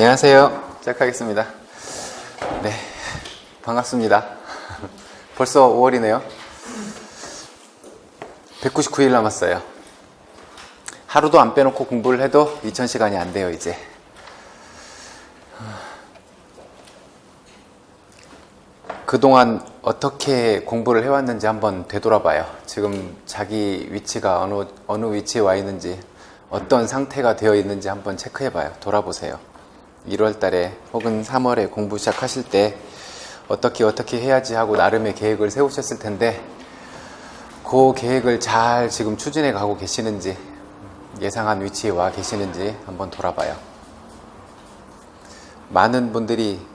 안녕하세요. 시작하겠습니다. 네, 반갑습니다. 벌써 5월이네요. 199일 남았어요. 하루도 안 빼놓고 공부를 해도 2000시간이 안 돼요, 이제. 그동안 어떻게 공부를 해왔는지 한번 되돌아봐요. 지금 자기 위치가 어느 위치에 와 있는지, 어떤 상태가 되어 있는지 한번 체크해봐요. 돌아보세요. 1월 달에 혹은 3월에 공부 시작하실 때 어떻게 해야지 하고 나름의 계획을 세우셨을 텐데, 그 계획을 잘 지금 추진해 가고 계시는지, 예상한 위치에 와 계시는지 한번 돌아봐요. 많은 분들이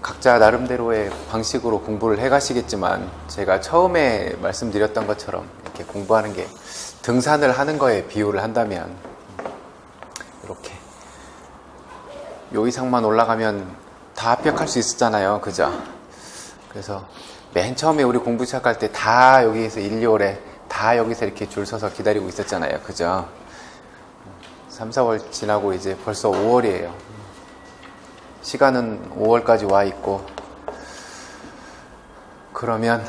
각자 나름대로의 방식으로 공부를 해 가시겠지만, 제가 처음에 말씀드렸던 것처럼 이렇게 공부하는 게 등산을 하는 거에 비유를 한다면, 이렇게 요 이상만 올라가면 다 합격할 수 있었잖아요, 그죠? 그래서 맨 처음에 우리 공부 시작할 때 다 여기에서 1, 2월에 다 여기서 이렇게 줄 서서 기다리고 있었잖아요, 그죠? 3, 4월 지나고 이제 벌써 5월이에요. 시간은 5월까지 와 있고, 그러면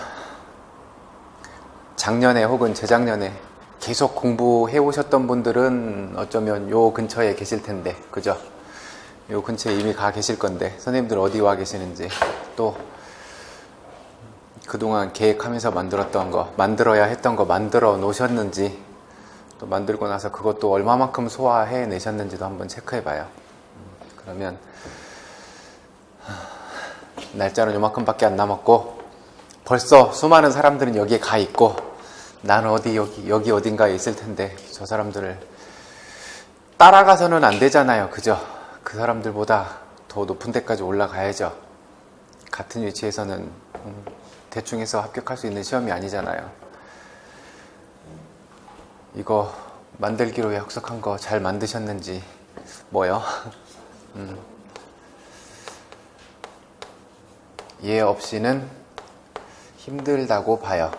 작년에 혹은 재작년에 계속 공부해 오셨던 분들은 어쩌면 요 근처에 계실 텐데, 그죠? 요 근처에 이미 가 계실 건데, 선생님들 어디 와 계시는지, 또 그동안 계획하면서 만들었던 거, 만들어야 했던 거 만들어 놓으셨는지, 또 만들고 나서 그것도 얼마만큼 소화해 내셨는지도 한번 체크해 봐요. 그러면 날짜는 요만큼밖에 안 남았고, 벌써 수많은 사람들은 여기에 가 있고, 나는 여기 어딘가에 있을 텐데, 저 사람들을 따라가서는 안 되잖아요, 그죠? 그 사람들보다 더 높은 데까지 올라가야죠. 같은 위치에서는 대충 해서 합격할 수 있는 시험이 아니잖아요. 이거 만들기로 약속한 거 잘 만드셨는지. 뭐요? 얘 없이는 힘들다고 봐요.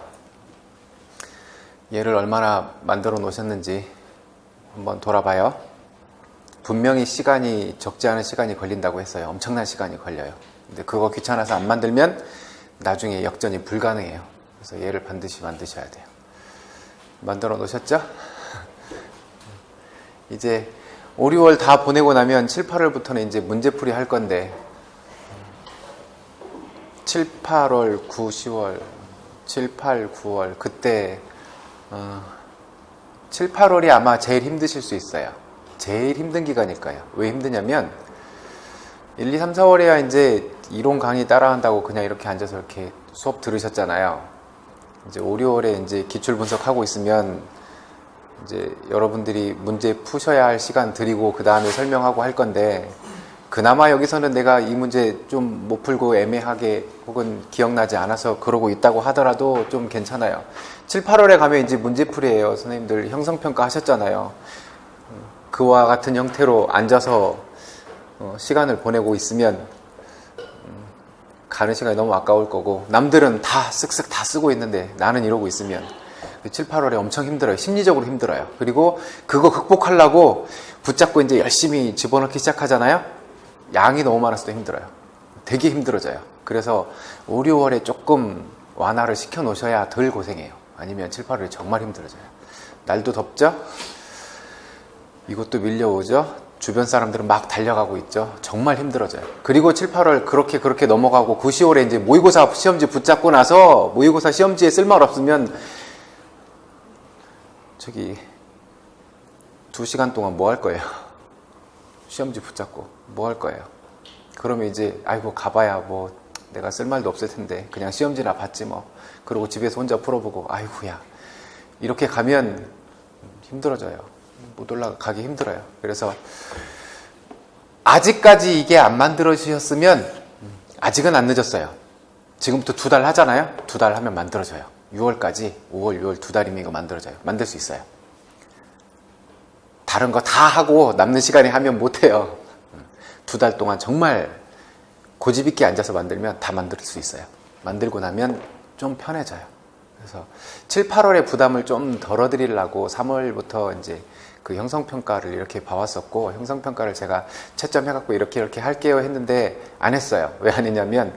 얘를 얼마나 만들어 놓으셨는지 한번 돌아봐요. 분명히 시간이 적지 않은 시간이 걸린다고 했어요. 엄청난 시간이 걸려요. 근데 그거 귀찮아서 안 만들면 나중에 역전이 불가능해요. 그래서 얘를 반드시 만드셔야 돼요. 만들어 놓으셨죠? 이제 5, 6월 다 보내고 나면 7, 8월부터는 이제 문제풀이 할 건데, 7, 8월, 9, 10월, 7, 8, 9월, 그때 7, 8월이 아마 제일 힘드실 수 있어요. 제일 힘든 기간일까요? 왜 힘드냐면 1, 2, 3, 4월에야 이제 이론 강의 따라한다고 그냥 이렇게 앉아서 이렇게 수업 들으셨잖아요. 이제 5, 6월에 이제 기출 분석하고 있으면 이제 여러분들이 문제 푸셔야 할 시간 드리고 그 다음에 설명하고 할 건데, 그나마 여기서는 내가 이 문제 좀 못 풀고 애매하게 혹은 기억나지 않아서 그러고 있다고 하더라도 좀 괜찮아요. 7, 8월에 가면 이제 문제풀이에요. 선생님들 형성평가 하셨잖아요. 그와 같은 형태로 앉아서 시간을 보내고 있으면 가는 시간이 너무 아까울 거고, 남들은 다 쓱쓱 다 쓰고 있는데 나는 이러고 있으면 7, 8월에 엄청 힘들어요. 심리적으로 힘들어요. 그리고 그거 극복하려고 붙잡고 이제 열심히 집어넣기 시작하잖아요. 양이 너무 많아서 도 힘들어요. 되게 힘들어져요. 그래서 5, 6월에 조금 완화를 시켜 놓으셔야 덜 고생해요. 아니면 7, 8월에 정말 힘들어져요. 날도 덥죠? 이것도 밀려오죠? 주변 사람들은 막 달려가고 있죠? 정말 힘들어져요. 그리고 7, 8월 그렇게 넘어가고 9, 10월에 이제 모의고사 시험지 붙잡고 나서 모의고사 시험지에 쓸말 없으면 저기 2시간 동안 뭐 할 거예요? 시험지 붙잡고 뭐 할 거예요? 그러면 이제 아이고 가봐야 뭐 내가 쓸 말도 없을 텐데 그냥 시험지나 봤지 뭐. 그러고 집에서 혼자 풀어보고 아이고야, 이렇게 가면 힘들어져요. 못 올라가기 힘들어요. 그래서 아직까지 이게 안 만들어지셨으면 아직은 안 늦었어요. 지금부터 2달 하잖아요. 2달 하면 만들어져요. 6월까지 5월, 6월 2달이면 이거 만들어져요. 만들 수 있어요. 다른 거 다 하고 남는 시간에 하면 못해요. 2달 동안 정말 고집 있게 앉아서 만들면 다 만들 수 있어요. 만들고 나면 좀 편해져요. 그래서 7, 8월의 부담을 좀 덜어드리려고 3월부터 이제 그 형성평가를 이렇게 봐왔었고, 형성평가를 제가 채점해갖고 이렇게 할게요 했는데 안 했어요. 왜 안 했냐면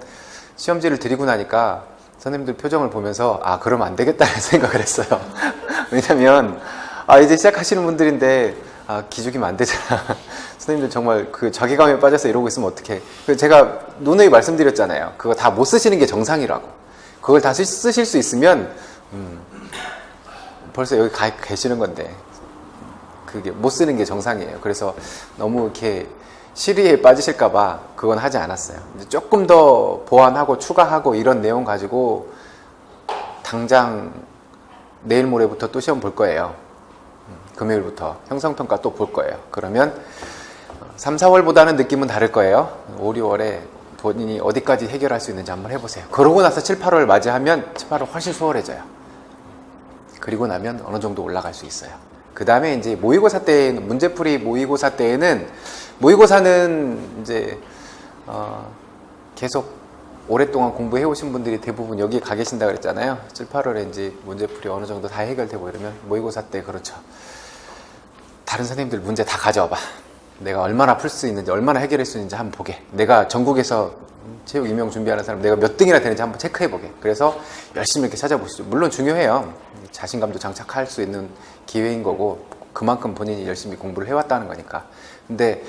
시험지를 드리고 나니까 선생님들 표정을 보면서 아, 그러면 안 되겠다는 생각을 했어요. 왜냐면 이제 시작하시는 분들인데 기죽이면 안 되잖아. 선생님들 정말 그 자괴감에 빠져서 이러고 있으면 어떡해. 제가 누누이 말씀드렸잖아요. 그거 다 못 쓰시는 게 정상이라고. 그걸 다 쓰실 수 있으면 벌써 여기 계시는 건데 그게 못 쓰는 게 정상이에요. 그래서 너무 이렇게 시리에 빠지실까봐 그건 하지 않았어요. 이제 조금 더 보완하고 추가하고 이런 내용 가지고 당장 내일 모레부터 또 시험 볼 거예요. 금요일부터 형성평가 또 볼 거예요. 그러면 3, 4월보다는 느낌은 다를 거예요. 5, 6월에 본인이 어디까지 해결할 수 있는지 한번 해보세요. 그러고 나서 7, 8월 맞이하면 7, 8월 훨씬 수월해져요. 그리고 나면 어느 정도 올라갈 수 있어요. 그 다음에 이제 모의고사 때에는, 문제풀이 모의고사 때에는, 모의고사는 이제 계속 오랫동안 공부해 오신 분들이 대부분 여기 가 계신다 그랬잖아요. 7, 8월에 이제 문제풀이 어느 정도 다 해결되고 이러면 모의고사 때 그렇죠. 다른 선생님들 문제 다 가져와봐. 내가 얼마나 풀 수 있는지, 얼마나 해결할 수 있는지 한번 보게. 내가 전국에서 체육 임용 준비하는 사람 내가 몇 등이나 되는지 한번 체크해 보게. 그래서 열심히 이렇게 찾아보시죠. 물론 중요해요. 자신감도 장착할 수 있는 기회인 거고 그만큼 본인이 열심히 공부를 해왔다는 거니까. 근데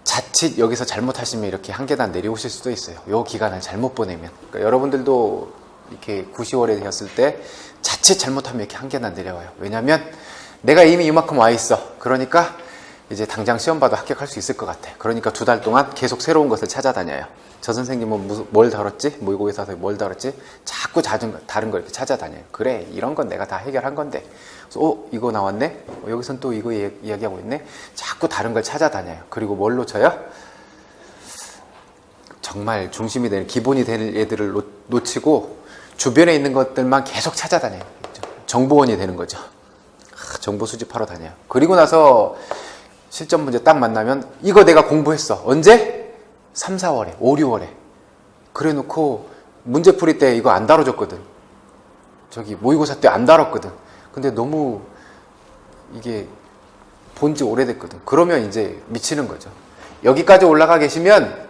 자칫 여기서 잘못하시면 이렇게 한 계단 내려오실 수도 있어요. 요 기간을 잘못 보내면. 그러니까 여러분들도 이렇게 9, 10월에 되었을 때 자칫 잘못하면 이렇게 한 계단 내려와요. 왜냐면 내가 이미 이만큼 와 있어. 그러니까 이제 당장 시험 봐도 합격할 수 있을 것 같아. 그러니까 2달 동안 계속 새로운 것을 찾아다녀요. 저 선생님은 뭘 다뤘지? 모의고사에서 뭘 다뤘지? 자꾸 다른 걸 이렇게 찾아다녀요. 그래, 이런 건 내가 다 해결한 건데. 그래서, 이거 나왔네? 여기선 또 이거 이야기하고 있네? 자꾸 다른 걸 찾아다녀요. 그리고 뭘 놓쳐요? 정말 중심이 되는, 기본이 되는 애들을 놓치고 주변에 있는 것들만 계속 찾아다녀요. 정보원이 되는 거죠. 정보 수집하러 다녀요. 그리고 나서 실전 문제 딱 만나면 이거 내가 공부했어. 언제? 3, 4월에, 5, 6월에. 그래 놓고 문제풀이 때 이거 안 다뤄줬거든. 저기 모의고사 때 안 다뤘거든. 근데 너무 이게 본지 오래됐거든. 그러면 이제 미치는 거죠. 여기까지 올라가 계시면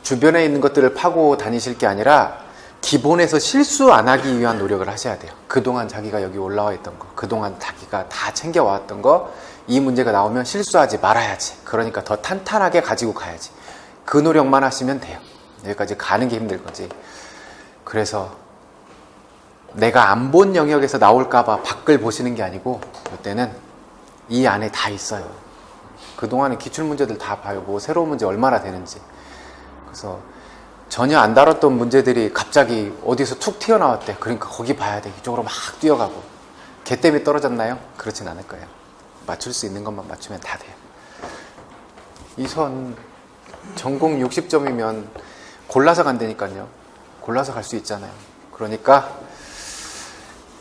주변에 있는 것들을 파고 다니실 게 아니라 기본에서 실수 안 하기 위한 노력을 하셔야 돼요. 그동안 자기가 여기 올라와 있던 거, 그동안 자기가 다 챙겨왔던 거, 이 문제가 나오면 실수하지 말아야지. 그러니까 더 탄탄하게 가지고 가야지. 그 노력만 하시면 돼요. 여기까지 가는 게 힘들 거지. 그래서 내가 안 본 영역에서 나올까봐 밖을 보시는 게 아니고 이때는 이 안에 다 있어요. 그동안에 기출문제들 다 봐요. 뭐 새로운 문제 얼마나 되는지. 그래서 전혀 안 다뤘던 문제들이 갑자기 어디서 툭 튀어나왔대. 그러니까 거기 봐야 돼. 이쪽으로 막 뛰어가고. 걔 때문에 떨어졌나요? 그렇진 않을 거예요. 맞출 수 있는 것만 맞추면 다 돼요. 이 선 전공 60점이면 골라서 간다니까요. 골라서 갈 수 있잖아요. 그러니까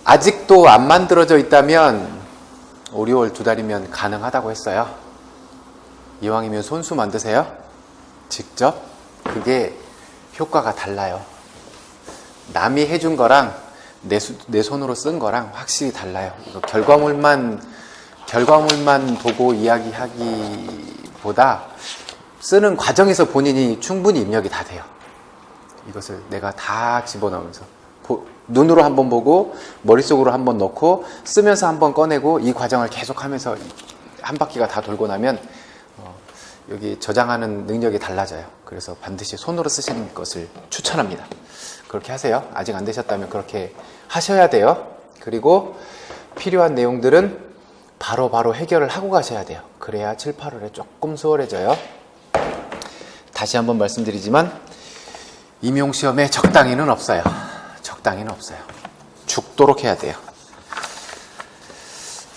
아직도 안 만들어져 있다면 5, 6월 2달이면 가능하다고 했어요. 이왕이면 손수 만드세요. 직접. 그게 효과가 달라요. 남이 해준 거랑 내 손으로 쓴 거랑 확실히 달라요. 이거 결과물만 보고 이야기하기보다 쓰는 과정에서 본인이 충분히 입력이 다 돼요. 이것을 내가 다 집어넣으면서 눈으로 한번 보고 머릿속으로 한번 넣고 쓰면서 한번 꺼내고 이 과정을 계속하면서 한 바퀴가 다 돌고 나면 여기 저장하는 능력이 달라져요. 그래서 반드시 손으로 쓰시는 것을 추천합니다. 그렇게 하세요. 아직 안 되셨다면 그렇게 하셔야 돼요. 그리고 필요한 내용들은 바로 해결을 하고 가셔야 돼요. 그래야 7, 8월에 조금 수월해져요. 다시 한번 말씀드리지만 임용시험에 적당히는 없어요. 적당히는 없어요. 죽도록 해야 돼요.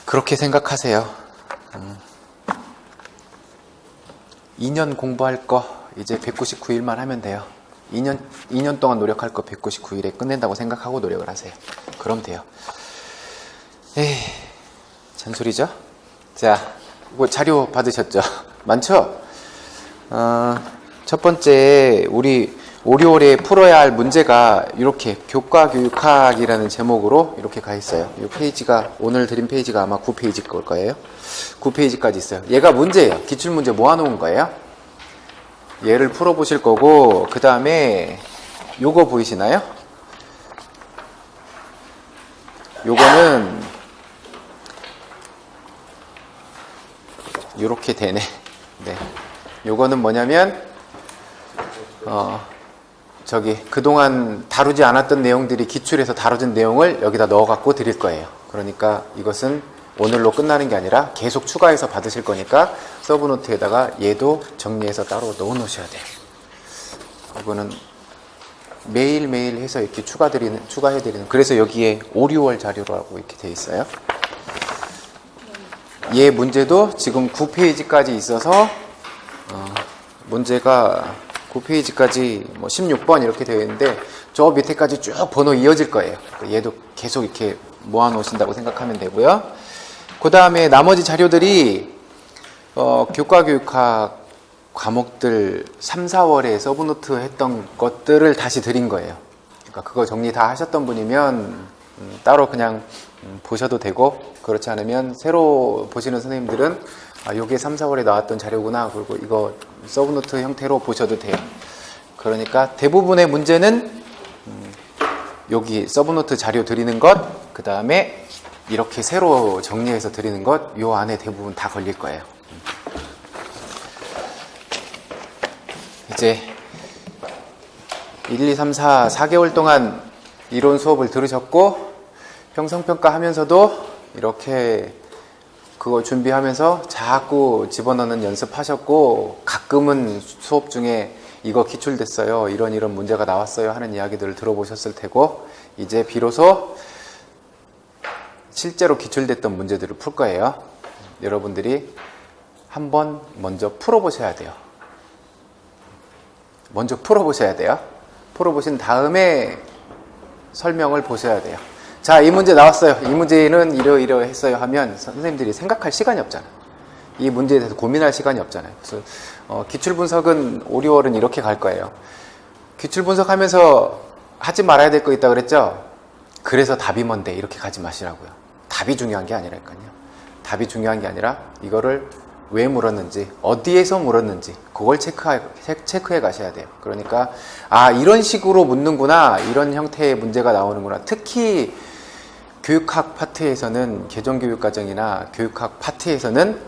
그렇게 생각하세요. 2년 공부할 거 이제 199일만 하면 돼요. 2년 동안 노력할 거 199일에 끝낸다고 생각하고 노력을 하세요. 그럼 돼요. 에이, 잔소리죠? 자, 이거 자료 받으셨죠? 많죠? 첫 번째, 우리 5개월에 풀어야 할 문제가 이렇게 교과교육학이라는 제목으로 이렇게 가 있어요. 이 페이지가, 오늘 드린 페이지가 아마 9페이지 걸 거예요. 9페이지까지 있어요. 얘가 문제예요. 기출문제 모아놓은 거예요. 얘를 풀어보실 거고, 그 다음에 요거 보이시나요? 요거는 요렇게 되네. 네. 요거는 뭐냐면 그동안 다루지 않았던 내용들이 기출에서 다뤄진 내용을 여기다 넣어 갖고 드릴 거예요. 그러니까 이것은 오늘로 끝나는 게 아니라 계속 추가해서 받으실 거니까 서브노트에다가 얘도 정리해서 따로 넣어 놓으셔야 돼요. 이거는 매일매일 해서 이렇게 추가해드리는, 그래서 여기에 5, 6월 자료라고 이렇게 돼 있어요. 얘 문제도 지금 9페이지까지 있어서, 문제가 9페이지까지 뭐 16번 이렇게 되어 있는데, 저 밑에까지 쭉 번호 이어질 거예요. 얘도 계속 이렇게 모아 놓으신다고 생각하면 되고요. 그 다음에 나머지 자료들이, 교과교육학 과목들 3, 4월에 서브노트 했던 것들을 다시 드린 거예요. 그러니까 그거 정리 다 하셨던 분이면 따로 그냥 보셔도 되고, 그렇지 않으면 새로 보시는 선생님들은 요게 3, 4월에 나왔던 자료구나, 그리고 이거 서브노트 형태로 보셔도 돼요. 그러니까 대부분의 문제는 여기 서브노트 자료 드리는 것, 그 다음에 이렇게 새로 정리해서 드리는 것, 요 안에 대부분 다 걸릴 거예요. 이제 1, 2, 3, 4개월 동안 이론 수업을 들으셨고, 형성평가 하면서도 이렇게 그거 준비하면서 자꾸 집어넣는 연습하셨고, 가끔은 수업 중에 이거 기출됐어요, 이런 문제가 나왔어요 하는 이야기들을 들어보셨을 테고, 이제 비로소 실제로 기출됐던 문제들을 풀 거예요. 여러분들이 한번 먼저 풀어보셔야 돼요. 먼저 풀어보셔야 돼요. 풀어보신 다음에 설명을 보셔야 돼요. 자, 이 문제 나왔어요. 이 문제는 이러했어요 하면 선생님들이 생각할 시간이 없잖아요. 이 문제에 대해서 고민할 시간이 없잖아요. 그래서 기출 분석은 5, 6월은 이렇게 갈 거예요. 기출 분석하면서 하지 말아야 될 거 있다 그랬죠? 그래서 답이 뭔데 이렇게 가지 마시라고요. 답이 중요한 게 아니라니까요. 답이 중요한 게 아니라 이거를 왜 물었는지, 어디에서 물었는지 그걸 체크해 가셔야 돼요. 그러니까 이런 식으로 묻는구나, 이런 형태의 문제가 나오는구나. 특히 교육학 파트에서는, 개정교육과정이나 교육학 파트에서는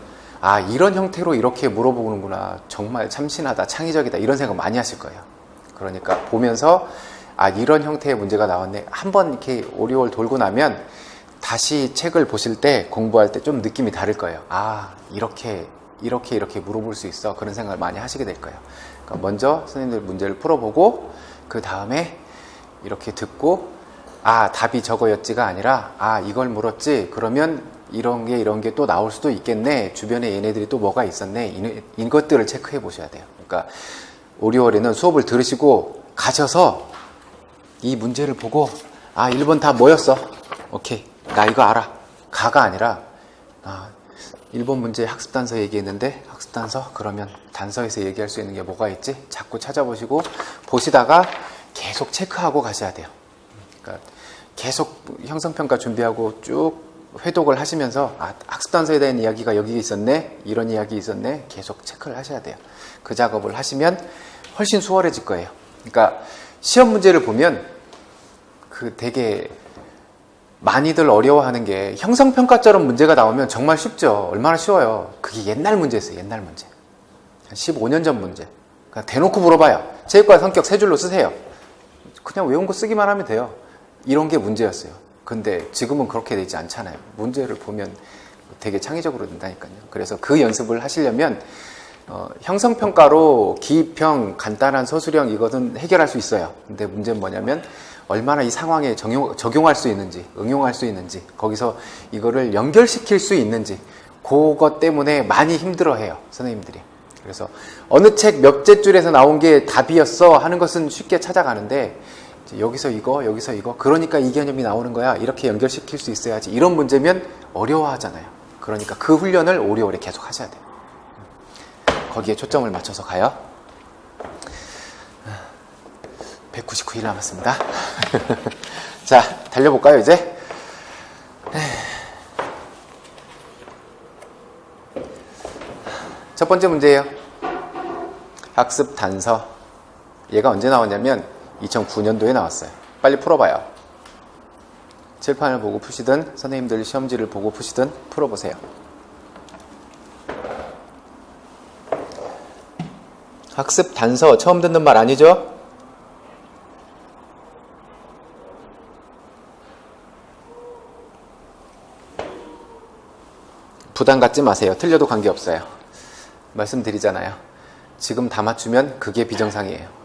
이런 형태로 이렇게 물어보는구나, 정말 참신하다, 창의적이다, 이런 생각 많이 하실 거예요. 그러니까 보면서 이런 형태의 문제가 나왔네, 한번 이렇게 5, 6월 돌고 나면 다시 책을 보실 때, 공부할 때 좀 느낌이 다를 거예요. 이렇게 물어볼 수 있어, 그런 생각을 많이 하시게 될 거예요. 그러니까 먼저 선생님들 문제를 풀어보고, 그 다음에 이렇게 듣고, 답이 저거였지가 아니라 이걸 물었지, 그러면 이런 게 또 나올 수도 있겠네, 주변에 얘네들이 또 뭐가 있었네, 이것들을 체크해 보셔야 돼요. 그러니까 5, 6월에는 수업을 들으시고 가셔서 이 문제를 보고 1번 다 뭐였어? 오케이, 나 이거 알아. 가가 아니라 1번 문제 학습단서 얘기했는데, 학습단서? 그러면 단서에서 얘기할 수 있는 게 뭐가 있지? 자꾸 찾아보시고, 보시다가 계속 체크하고 가셔야 돼요. 그러니까 계속 형성평가 준비하고 쭉 회독을 하시면서 학습단서에 대한 이야기가 여기 있었네, 이런 이야기 있었네, 계속 체크를 하셔야 돼요. 그 작업을 하시면 훨씬 수월해질 거예요. 그러니까 시험 문제를 보면 되게 많이들 어려워하는 게, 형성평가처럼 문제가 나오면 정말 쉽죠. 얼마나 쉬워요. 그게 옛날 문제였어요. 옛날 문제. 한 15년 전 문제. 그러니까 대놓고 물어봐요. 체육과 성격 3줄로 쓰세요. 그냥 외운 거 쓰기만 하면 돼요. 이런 게 문제였어요. 근데 지금은 그렇게 되지 않잖아요. 문제를 보면 되게 창의적으로 된다니까요. 그래서 그 연습을 하시려면 형성평가로 기입형, 간단한 서술형 이것은 해결할 수 있어요. 근데 문제는 뭐냐면 얼마나 이 상황에 적용할 수 있는지, 응용할 수 있는지, 거기서 이거를 연결시킬 수 있는지, 그것 때문에 많이 힘들어해요, 선생님들이. 그래서 어느 책 몇 째 줄에서 나온 게 답이었어 하는 것은 쉽게 찾아가는데, 여기서 이거, 여기서 이거, 그러니까 이 개념이 나오는 거야, 이렇게 연결시킬 수 있어야지, 이런 문제면 어려워하잖아요. 그러니까 그 훈련을 오래오래 계속 하셔야 돼요. 거기에 초점을 맞춰서 가요. 199일 남았습니다. 자, 달려볼까요, 이제? 첫 번째 문제예요. 학습 단서. 얘가 언제 나왔냐면 2009년도에 나왔어요. 빨리 풀어봐요. 칠판을 보고 푸시든 선생님들 시험지를 보고 푸시든 풀어보세요. 학습 단서 처음 듣는 말 아니죠? 부담 갖지 마세요. 틀려도 관계없어요. 말씀드리잖아요. 지금 다 맞추면 그게 비정상이에요.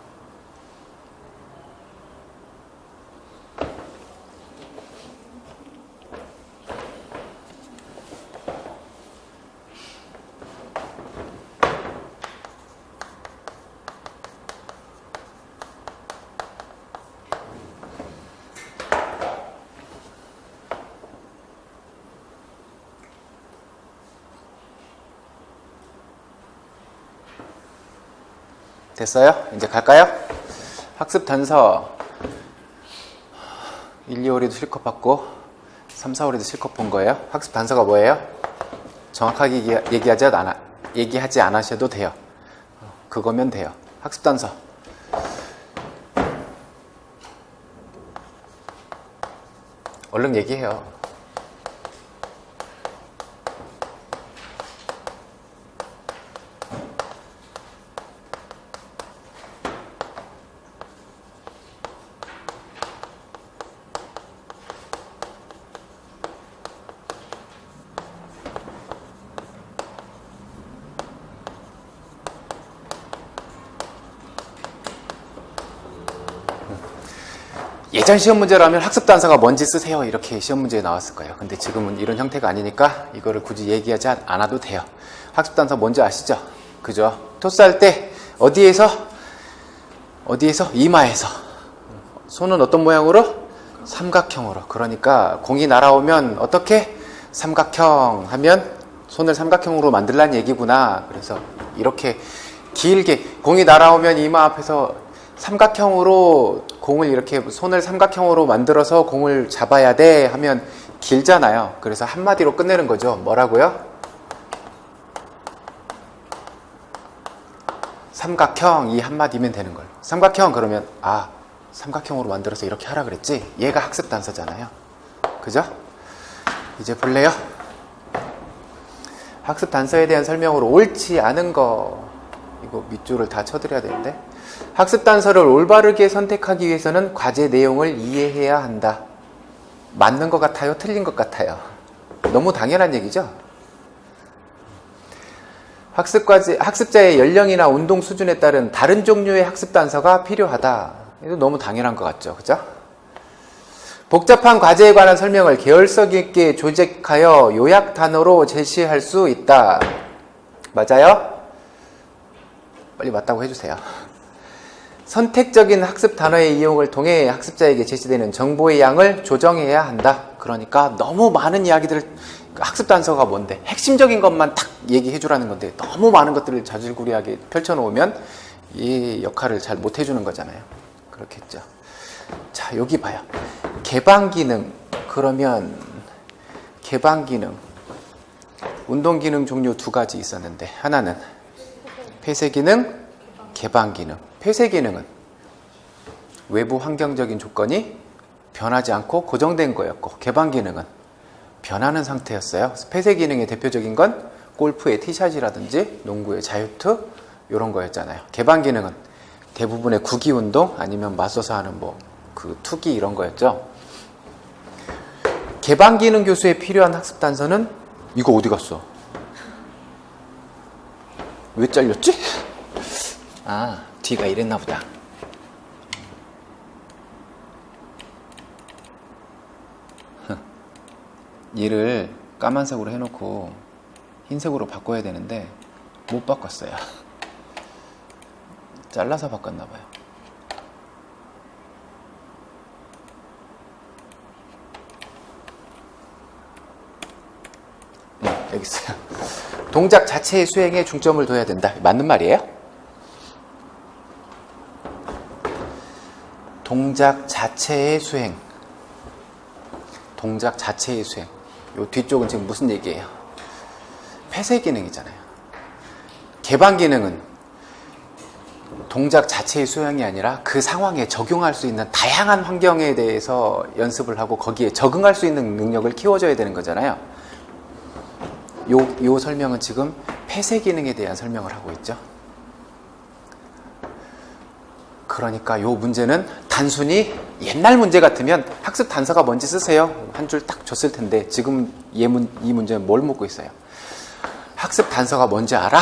됐어요? 이제 갈까요? 학습 단서 1, 2월에도 실컷 받고 3, 4월에도 실컷 본 거예요. 학습 단서가 뭐예요? 정확하게 얘기하지 않으셔도 돼요. 그거면 돼요. 학습 단서 얼른 얘기해요. 예전 시험 문제라면 학습 단서가 뭔지 쓰세요. 이렇게 시험 문제에 나왔을 거예요. 근데 지금은 이런 형태가 아니니까 이거를 굳이 얘기하지 않아도 돼요. 학습 단서 뭔지 아시죠? 그죠? 토스할 때 어디에서? 이마에서. 손은 어떤 모양으로? 삼각형으로. 그러니까 공이 날아오면 어떻게? 삼각형 하면 손을 삼각형으로 만들란 얘기구나. 그래서 이렇게 길게 공이 날아오면 이마 앞에서 삼각형으로 공을 이렇게 손을 삼각형으로 만들어서 공을 잡아야 돼 하면 길잖아요. 그래서 한마디로 끝내는 거죠. 뭐라고요? 삼각형 이 한마디면 되는 걸. 삼각형 그러면 삼각형으로 만들어서 이렇게 하라 그랬지? 얘가 학습 단서잖아요. 그죠? 이제 볼래요? 학습 단서에 대한 설명으로 옳지 않은 거 이거 밑줄을 다 쳐드려야 되는데 학습 단서를 올바르게 선택하기 위해서는 과제 내용을 이해해야 한다. 맞는 것 같아요? 틀린 것 같아요? 너무 당연한 얘기죠? 학습자의 연령이나 운동 수준에 따른 다른 종류의 학습 단서가 필요하다. 이거 너무 당연한 것 같죠? 그죠? 복잡한 과제에 관한 설명을 계열성 있게 조직하여 요약 단어로 제시할 수 있다. 맞아요? 빨리 맞다고 해주세요. 선택적인 학습 단어의 이용을 통해 학습자에게 제시되는 정보의 양을 조정해야 한다. 그러니까 너무 많은 이야기들을 학습 단서가 뭔데 핵심적인 것만 딱 얘기해 주라는 건데 너무 많은 것들을 자질구레하게 펼쳐놓으면 이 역할을 잘 못 해주는 거잖아요. 그렇겠죠. 자, 여기 봐요. 개방 기능. 그러면 개방 기능 운동 기능 종류 두 가지 있었는데 하나는 폐쇄 기능, 개방 기능. 폐쇄 기능은 외부 환경적인 조건이 변하지 않고 고정된 거였고 개방 기능은 변하는 상태였어요. 폐쇄 기능의 대표적인 건 골프의 티샷이라든지 농구의 자유투 이런 거였잖아요. 개방 기능은 대부분의 구기 운동 아니면 맞서서 하는 그 투기 이런 거였죠. 개방 기능 교수에 필요한 학습 단서는 이거 어디 갔어? 왜 잘렸지? 뒤가 이랬나 보다. 얘를 까만색으로 해놓고 흰색으로 바꿔야 되는데 못 바꿨어요. 잘라서 바꿨나 봐요. 여기 있어요. 동작 자체의 수행에 중점을 둬야 된다. 맞는 말이에요? 동작 자체의 수행. 동작 자체의 수행. 요 뒤쪽은 지금 무슨 얘기예요? 폐쇄 기능이잖아요. 개방 기능은 동작 자체의 수행이 아니라 그 상황에 적용할 수 있는 다양한 환경에 대해서 연습을 하고 거기에 적응할 수 있는 능력을 키워줘야 되는 거잖아요. 요 설명은 지금 폐쇄 기능에 대한 설명을 하고 있죠. 그러니까 요 문제는 단순히 옛날 문제 같으면 학습 단서가 뭔지 쓰세요. 한 줄 딱 줬을 텐데 지금 이 문제는 뭘 묻고 있어요? 학습 단서가 뭔지 알아?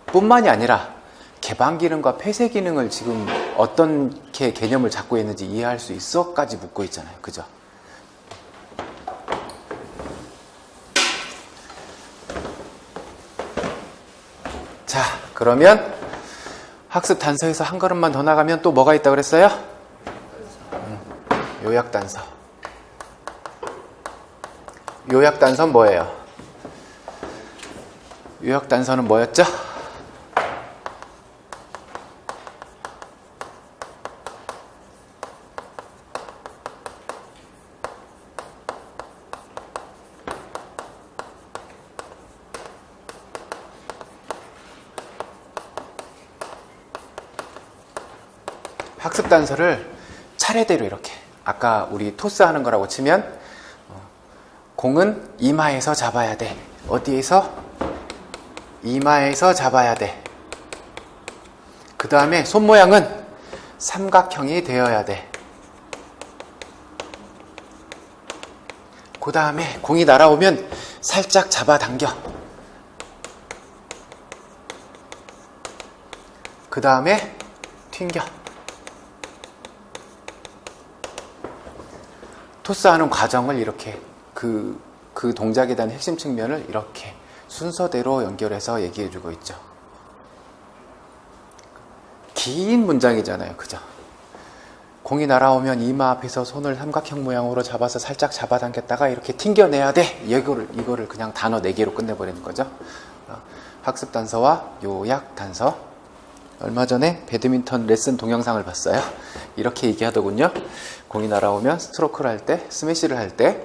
뿐만이 아니라 개방 기능과 폐쇄 기능을 지금 어떻게 개념을 잡고 있는지 이해할 수 있어? 까지 묻고 있잖아요. 그죠? 자, 그러면 학습 단서에서 한 걸음만 더 나가면 또 뭐가 있다고 그랬어요? 요약 단서. 요약 단서는 뭐예요? 요약 단서는 뭐였죠? 학습 단서를 차례대로 이렇게 아까 우리 토스 하는 거라고 치면 공은 이마에서 잡아야 돼. 어디에서? 이마에서 잡아야 돼. 그 다음에 손 모양은 삼각형이 되어야 돼. 그 다음에 공이 날아오면 살짝 잡아당겨. 그 다음에 튕겨. 토스하는 과정을 이렇게 그 동작에 대한 핵심 측면을 이렇게 순서대로 연결해서 얘기해주고 있죠. 긴 문장이잖아요. 그죠? 공이 날아오면 이마 앞에서 손을 삼각형 모양으로 잡아서 살짝 잡아당겼다가 이렇게 튕겨내야 돼. 이거를 그냥 단어 4개로 끝내버리는 거죠. 학습 단서와 요약 단서. 얼마 전에 배드민턴 레슨 동영상을 봤어요. 이렇게 얘기하더군요. 공이 날아오면 스트로크를 할 때, 스매시를 할 때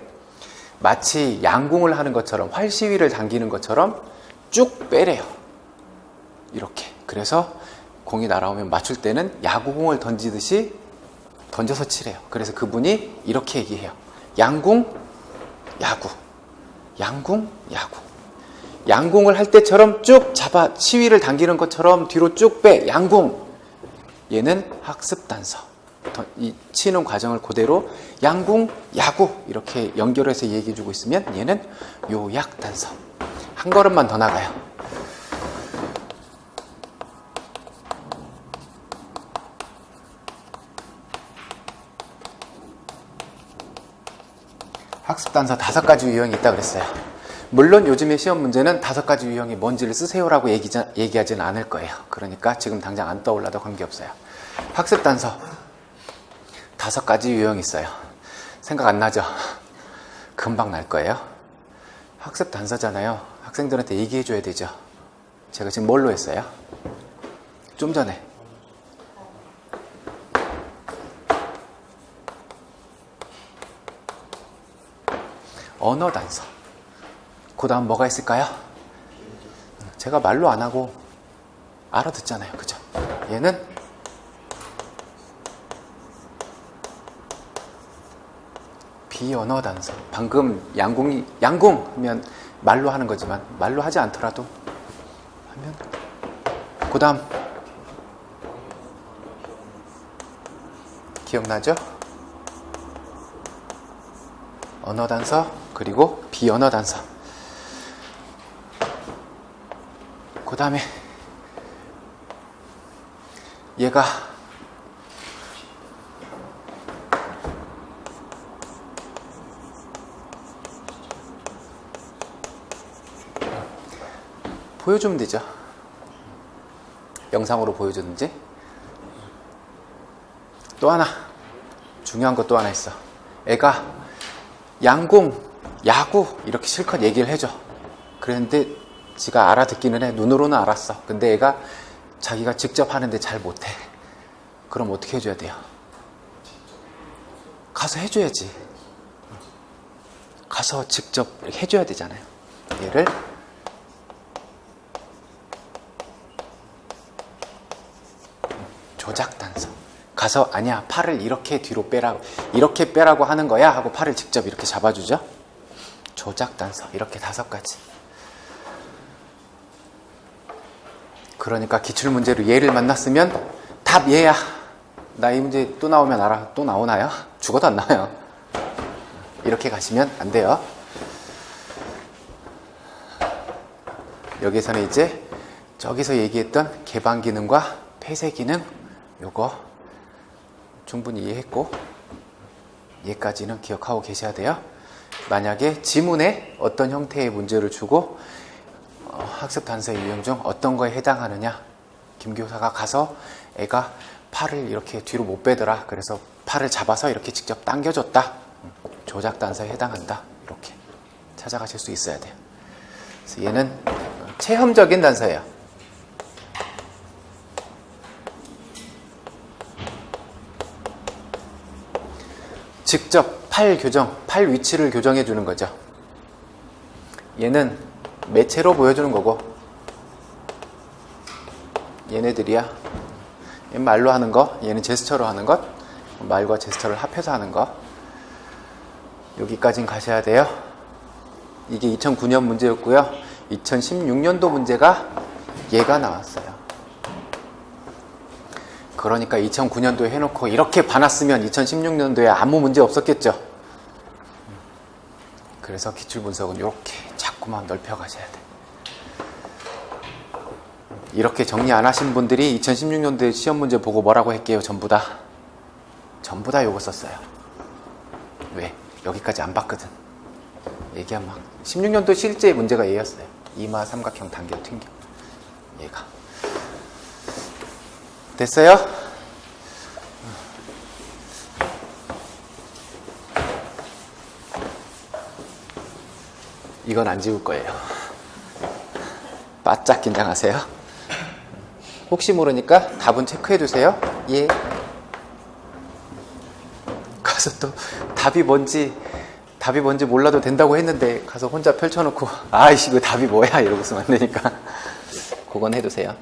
마치 양궁을 하는 것처럼 활시위를 당기는 것처럼 쭉 빼래요. 이렇게. 그래서 공이 날아오면 맞출 때는 야구공을 던지듯이 던져서 치래요. 그래서 그분이 이렇게 얘기해요. 양궁, 야구. 양궁, 야구. 양궁을 할 때처럼 쭉 잡아 시위를 당기는 것처럼 뒤로 쭉 빼. 양궁. 얘는 학습 단서. 이 치는 과정을 그대로 양궁, 야구 이렇게 연결해서 얘기해주고 있으면 얘는 요약 단서. 한 걸음만 더 나가요. 학습 단서 5가지 유형이 있다고 그랬어요. 물론 요즘의 시험 문제는 5가지 유형이 뭔지를 쓰세요라고 얘기하지는 않을 거예요. 그러니까 지금 당장 안 떠올라도 관계없어요. 학습 단서 5가지 유형이 있어요. 생각 안 나죠? 금방 날 거예요. 학습 단서잖아요. 학생들한테 얘기해 줘야 되죠. 제가 지금 뭘로 했어요? 좀 전에 언어 단서. 그 다음 뭐가 있을까요? 제가 말로 안 하고 알아듣잖아요. 그죠? 얘는 비언어 단서. 방금 양궁 하면 말로 하는 거지만 말로 하지 않더라도 하면 그 다음 기억나죠? 언어 단서 그리고 비언어 단서. 그 다음에 얘가 보여주면 되죠. 영상으로 보여주든지. 또 하나 중요한 거 또 하나 있어. 애가 양궁, 야구 이렇게 실컷 얘기를 해줘. 그랬는데 지가 알아듣기는 해. 눈으로는 알았어. 근데 애가 자기가 직접 하는데 잘 못해. 그럼 어떻게 해줘야 돼요? 가서 해줘야지. 가서 직접 해줘야 되잖아요. 얘를 조작 단서. 가서 아니야, 팔을 이렇게 뒤로 빼라고, 이렇게 빼라고 하는 거야 하고 팔을 직접 이렇게 잡아주죠. 조작 단서. 이렇게 5가지. 그러니까 기출문제로 얘를 만났으면 답 얘야. 나 이 문제 또 나오면 알아. 또 나오나요? 죽어도 안 나와요. 이렇게 가시면 안 돼요. 여기서는 이제 저기서 얘기했던 개방 기능과 폐쇄 기능, 요거 충분히 이해했고, 얘까지는 기억하고 계셔야 돼요. 만약에 지문에 어떤 형태의 문제를 주고 학습 단서의 유형 중 어떤 거에 해당하느냐, 김교사가 가서 애가 팔을 이렇게 뒤로 못 빼더라, 그래서 팔을 잡아서 이렇게 직접 당겨줬다, 조작 단서에 해당한다, 이렇게 찾아가실 수 있어야 돼요. 그래서 얘는 체험적인 단서예요. 직접 팔 교정, 팔 위치를 교정해 주는 거죠. 얘는 매체로 보여주는 거고, 얘네들이야. 얘는 말로 하는 거, 얘는 제스처로 하는 것, 말과 제스처를 합해서 하는 거. 여기까진 가셔야 돼요. 이게 2009년 문제였고요. 2016년도 문제가 얘가 나왔어요. 그러니까 2009년도에 해놓고 이렇게 봐놨으면 2016년도에 아무 문제 없었겠죠. 그래서 기출분석은 이렇게 자꾸만 넓혀가셔야 돼. 이렇게 정리 안 하신 분들이 2016년도에 시험 문제 보고 뭐라고 할게요? 전부 다 요거 썼어요. 왜? 여기까지 안 봤거든. 얘기한 막 16년도 실제 문제가 얘였어요. 이마 삼각형 단결 튕겨. 얘가 됐어요? 이건 안 지울 거예요. 바짝 긴장하세요. 혹시 모르니까 답은 체크해 두세요. 예. 가서 또 답이 뭔지 몰라도 된다고 했는데 가서 혼자 펼쳐놓고 아이씨 그 답이 뭐야 이러고 있으면 안 되니까 그건 해두세요.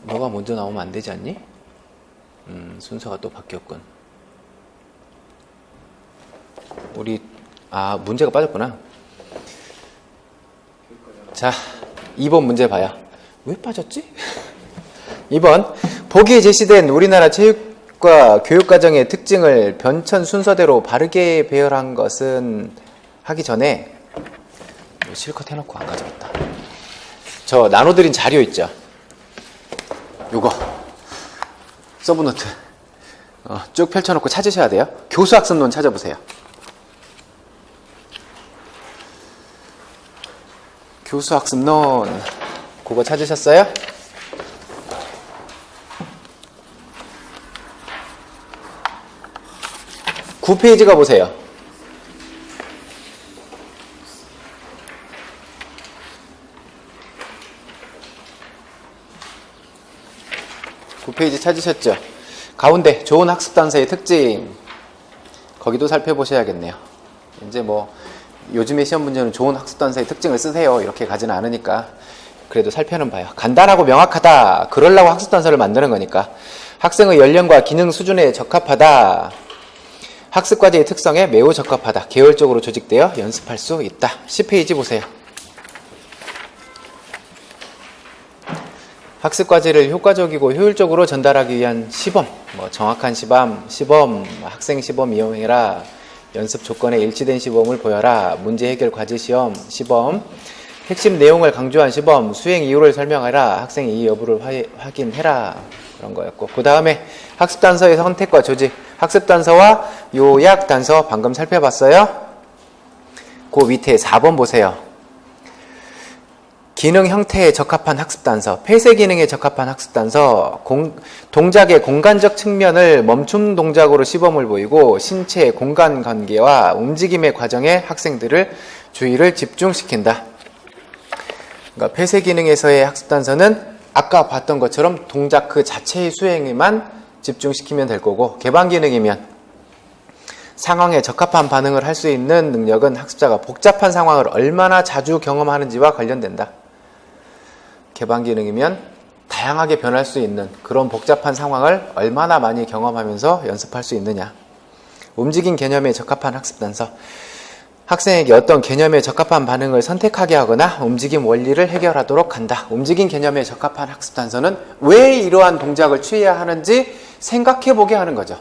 너가 먼저 나오면 안 되지 않니? 순서가 또 바뀌었군. 우리 문제가 빠졌구나. 자, 2번 문제 봐요. 왜 빠졌지? 2번 보기에 제시된 우리나라 체육과 교육과정의 특징을 변천 순서대로 바르게 배열한 것은 하기 전에 실컷 해놓고 안 가져왔다. 저 나눠드린 자료 있죠? 요거 서브노트 쭉 펼쳐놓고 찾으셔야 돼요. 교수학습론 찾아보세요. 교수학습론 그거 찾으셨어요? 구 페이지 가보세요. 구 페이지 찾으셨죠? 가운데 좋은 학습 단서의 특징 거기도 살펴보셔야겠네요. 이제 뭐 요즘의 시험 문제는 좋은 학습 단서의 특징을 쓰세요 이렇게 가지는 않으니까 그래도 살펴는 봐요. 간단하고 명확하다. 그러려고 학습 단서를 만드는 거니까. 학생의 연령과 기능 수준에 적합하다. 학습 과제의 특성에 매우 적합하다. 계열적으로 조직되어 연습할 수 있다. 10페이지 보세요. 학습 과제를 효과적이고 효율적으로 전달하기 위한 시범, 정확한 시범, 학생 시범 이용해라. 연습 조건에 일치된 시범을 보여라. 문제 해결 과제 시험, 시범. 핵심 내용을 강조한 시범, 수행 이유를 설명하라. 학생의 이해 여부를 확인해라. 그런 거였고. 그 다음에 학습 단서의 선택과 조직. 학습 단서와 요약 단서 방금 살펴봤어요. 그 밑에 4번 보세요. 기능 형태에 적합한 학습 단서, 폐쇄 기능에 적합한 학습 단서, 동작의 공간적 측면을 멈춤 동작으로 시범을 보이고 신체 공간 관계와 움직임의 과정에 학생들을 주의를 집중시킨다. 그러니까 폐쇄 기능에서의 학습 단서는 아까 봤던 것처럼 동작 그 자체의 수행에만 집중시키면 될 거고, 개방 기능이면 상황에 적합한 반응을 할 수 있는 능력은 학습자가 복잡한 상황을 얼마나 자주 경험하는지와 관련된다. 개방 기능이면 다양하게 변할 수 있는 그런 복잡한 상황을 얼마나 많이 경험하면서 연습할 수 있느냐. 움직임 개념에 적합한 학습 단서. 학생에게 어떤 개념에 적합한 반응을 선택하게 하거나 움직임 원리를 해결하도록 한다. 움직임 개념에 적합한 학습 단서는 왜 이러한 동작을 취해야 하는지 생각해 보게 하는 거죠.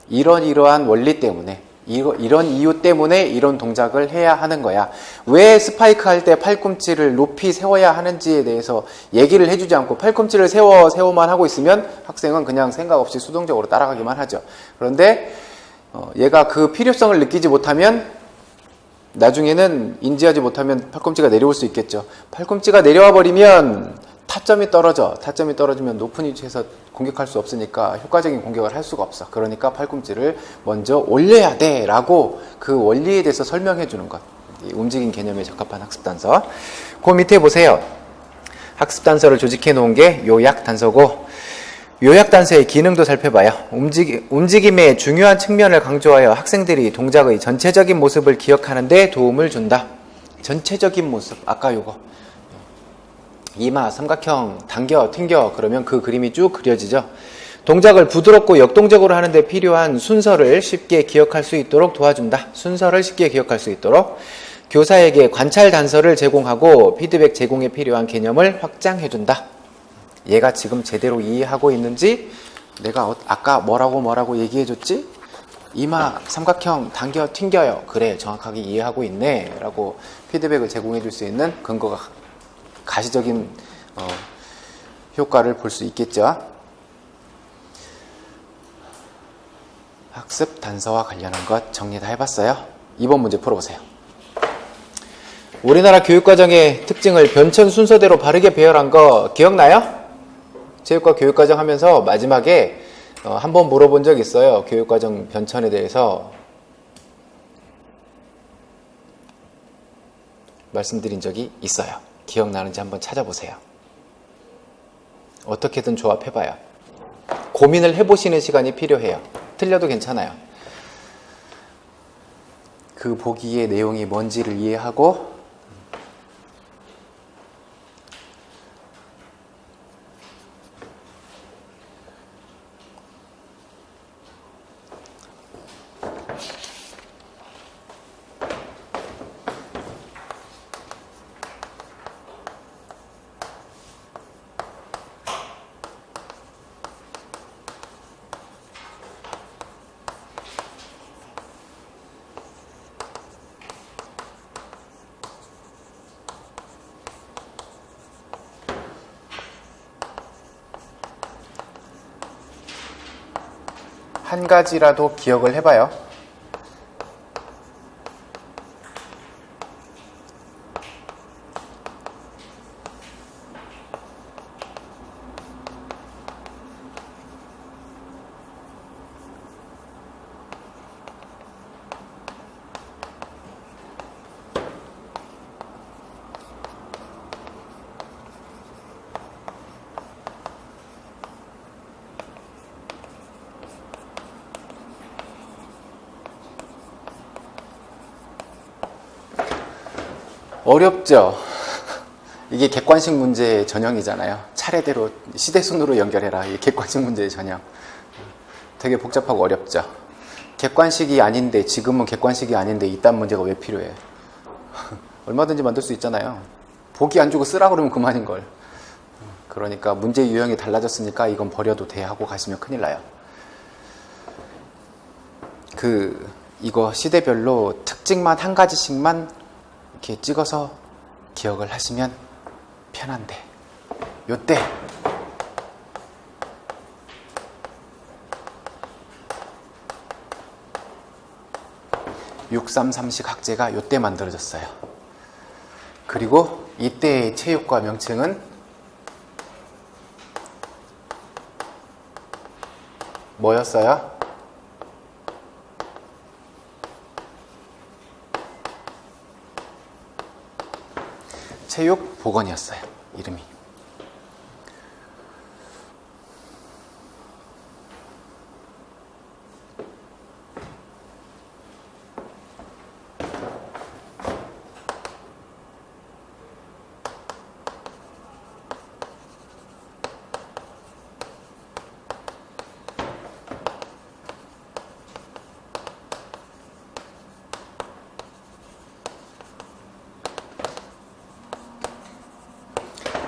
이러한 원리 때문에, 이런 이유 때문에 이런 동작을 해야 하는 거야. 왜 스파이크 할 때 팔꿈치를 높이 세워야 하는지에 대해서 얘기를 해주지 않고 팔꿈치를 세워만 하고 있으면 학생은 그냥 생각 없이 수동적으로 따라가기만 하죠. 그런데 얘가 그 필요성을 느끼지 못하면, 나중에는 인지하지 못하면 팔꿈치가 내려올 수 있겠죠. 팔꿈치가 내려와 버리면 타점이 떨어져. 타점이 떨어지면 높은 위치에서 공격할 수 없으니까 효과적인 공격을 할 수가 없어. 그러니까 팔꿈치를 먼저 올려야 돼 라고 그 원리에 대해서 설명해 주는 것. 움직임 개념에 적합한 학습 단서. 그 밑에 보세요. 학습 단서를 조직해 놓은 게 요약 단서고, 요약 단서의 기능도 살펴봐요. 움직임의 중요한 측면을 강조하여 학생들이 동작의 전체적인 모습을 기억하는 데 도움을 준다. 전체적인 모습, 아까 요거 이마, 삼각형, 당겨, 튕겨 그러면 그 그림이 쭉 그려지죠. 동작을 부드럽고 역동적으로 하는데 필요한 순서를 쉽게 기억할 수 있도록 도와준다. 순서를 쉽게 기억할 수 있도록. 교사에게 관찰 단서를 제공하고 피드백 제공에 필요한 개념을 확장해준다. 얘가 지금 제대로 이해하고 있는지, 내가 아까 뭐라고 얘기해줬지? 이마, 삼각형, 당겨, 튕겨요. 그래, 정확하게 이해하고 있네 라고 피드백을 제공해줄 수 있는 근거가, 가시적인 효과를 볼 수 있겠죠. 학습 단서와 관련한 것 정리 다 해봤어요. 2번 문제 풀어보세요. 우리나라 교육과정의 특징을 변천 순서대로 바르게 배열한 거 기억나요? 체육과 교육과정 하면서 마지막에 한번 물어본 적 있어요. 교육과정 변천에 대해서 말씀드린 적이 있어요. 기억나는지 한번 찾아보세요. 어떻게든 조합해봐요. 고민을 해보시는 시간이 필요해요. 틀려도 괜찮아요. 그 보기의 내용이 뭔지를 이해하고 한 가지라도 기억을 해봐요. 어렵죠? 이게 객관식 문제의 전형이잖아요. 차례대로 시대순으로 연결해라. 이게 객관식 문제의 전형. 되게 복잡하고 어렵죠? 객관식이 아닌데, 지금은 객관식이 아닌데 이딴 문제가 왜 필요해? 얼마든지 만들 수 있잖아요. 보기 안 주고 쓰라 그러면 그만인걸. 그러니까 문제 유형이 달라졌으니까 이건 버려도 돼 하고 가시면 큰일 나요. 이거 시대별로 특징만 한 가지씩만 이렇게 찍어서 기억을 하시면 편한데, 요때 633식 학제가 요때 만들어졌어요. 그리고 이때의 체육과 명칭은 뭐였어요? 체육보건이었어요. 이름이.